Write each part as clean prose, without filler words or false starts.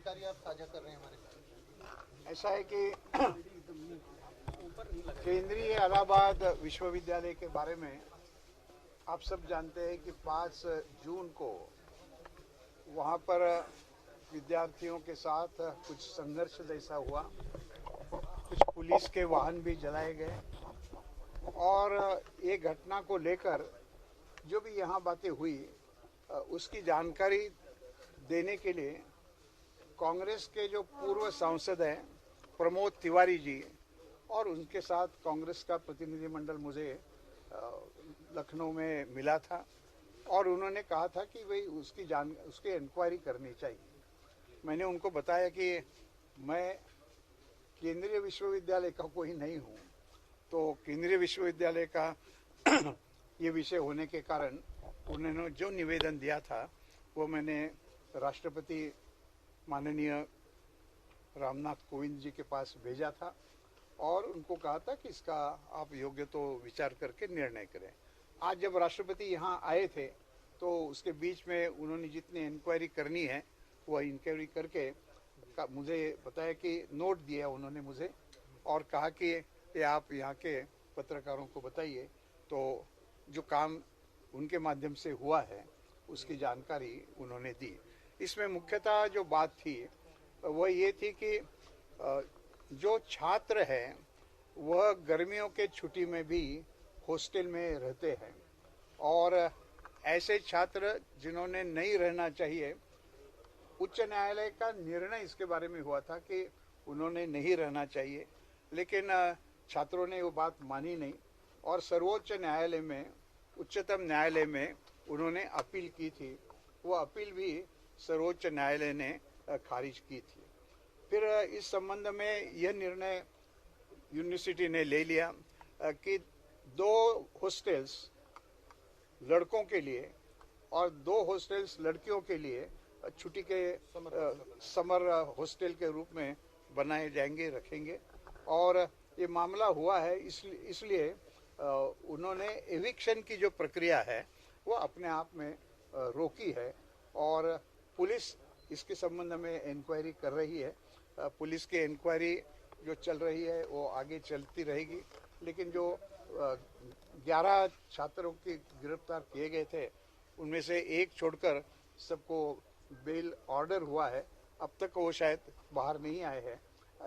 जानकारी आप साझा कर रहे हैं हमारे साथ? ऐसा है कि केंद्रीय इलाहाबाद विश्वविद्यालय के बारे में आप सब जानते हैं कि 5 जून को वहाँ पर विद्यार्थियों के साथ कुछ संघर्ष जैसा हुआ, कुछ पुलिस के वाहन भी जलाए गए और ये घटना को लेकर जो भी यहाँ बातें हुई उसकी जानकारी देने के लिए कांग्रेस के जो पूर्व सांसद हैं प्रमोद तिवारी जी और उनके साथ कांग्रेस का प्रतिनिधिमंडल मुझे लखनऊ में मिला था और उन्होंने कहा था कि भाई उसकी इंक्वायरी करनी चाहिए। मैंने उनको बताया कि मैं केंद्रीय विश्वविद्यालय का कोई नहीं हूँ, तो केंद्रीय विश्वविद्यालय का ये विषय होने के कारण उन्होंने जो निवेदन दिया था वो मैंने राष्ट्रपति माननीय रामनाथ कोविंद जी के पास भेजा था और उनको कहा था कि इसका आप योग्य तो विचार करके निर्णय करें। आज जब राष्ट्रपति यहाँ आए थे तो उसके बीच में उन्होंने जितनी इंक्वायरी करनी है वह इंक्वायरी करके मुझे बताया कि नोट दिया उन्होंने मुझे और कहा कि ये आप यहाँ के पत्रकारों को बताइए, तो जो काम उनके माध्यम से हुआ है उसकी जानकारी उन्होंने दी। इसमें मुख्यतः जो बात थी वह ये थी कि जो छात्र हैं वह गर्मियों के छुट्टी में भी हॉस्टल में रहते हैं और ऐसे छात्र जिन्होंने नहीं रहना चाहिए, उच्च न्यायालय का निर्णय इसके बारे में हुआ था कि उन्होंने नहीं रहना चाहिए, लेकिन छात्रों ने वो बात मानी नहीं और सर्वोच्च न्यायालय में, उच्चतम न्यायालय में उन्होंने अपील की थी। वो अपील भी सर्वोच्च न्यायालय ने खारिज की थी। फिर इस संबंध में यह निर्णय यूनिवर्सिटी ने ले लिया कि 2 हॉस्टल्स लड़कों के लिए और 2 हॉस्टल्स लड़कियों के लिए छुट्टी के समर हॉस्टल के रूप में बनाए जाएंगे, रखेंगे। और ये मामला हुआ है इसलिए उन्होंने एविक्शन की जो प्रक्रिया है वो अपने आप में रोकी है और पुलिस इसके संबंध में इंक्वायरी कर रही है। पुलिस की इंक्वायरी जो चल रही है वो आगे चलती रहेगी, लेकिन जो 11 छात्रों की गिरफ्तार किए गए थे उनमें से एक छोड़कर सबको बेल ऑर्डर हुआ है। अब तक वो शायद बाहर नहीं आए हैं।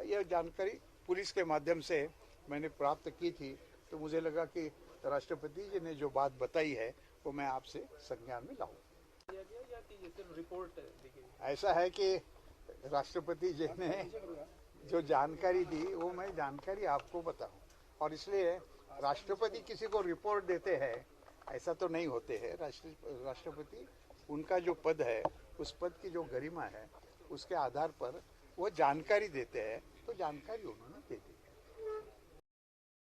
यह जानकारी पुलिस के माध्यम से मैंने प्राप्त की थी, तो मुझे लगा कि राष्ट्रपति जी ने जो बात बताई है वो मैं आपसे संज्ञान में लाऊं। ऐसा है कि राष्ट्रपति जी ने जो जानकारी दी वो मैं जानकारी आपको बताऊं और इसलिए राष्ट्रपति किसी को रिपोर्ट देते हैं ऐसा तो नहीं होते हैं। राष्ट्रपति उनका जो पद है उस पद की जो गरिमा है उसके आधार पर वो जानकारी देते हैं, तो जानकारी उन्होंने दे दी।